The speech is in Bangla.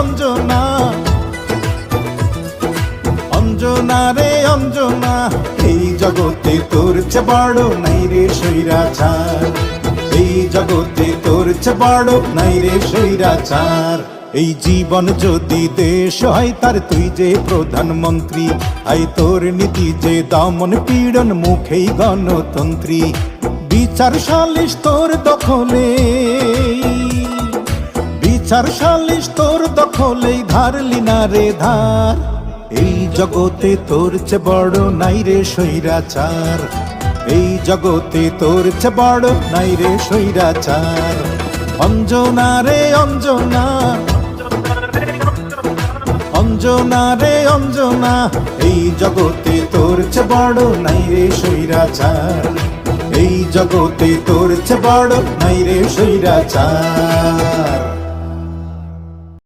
অঞ্জনা, অঞ্জনা রে অঞ্জনা, এই জগতে তোর চেয়ে বড় নাই রে স্বৈরাচার, এই জগতে তোর চেয়ে বড় নাই রে স্বৈরাচার। এই জীবন যদি দেশ হয় তার তুই যে প্রধানমন্ত্রী, আই তোর নীতি যে দমন পীড়ন মুখেই গণতন্ত্রী। বিচার সালিশ তোর দখলে, বিচার সালিশ তোর দখলেই ধারলি না রে ধার, এই জগতে তোর চেয়ে বড় নাই রে স্বৈরাচার, এই জগতে তোর চেয়ে বড় নাই রে স্বৈরাচার। অঞ্জনা রে অঞ্জনা, অঞ্জনা রে অঞ্জনা, এই জগতে তোর চেয়ে বড় নাই রে স্বৈরাচার, এই জগতে তোর চেয়ে বড় নাই রে স্বৈরাচার।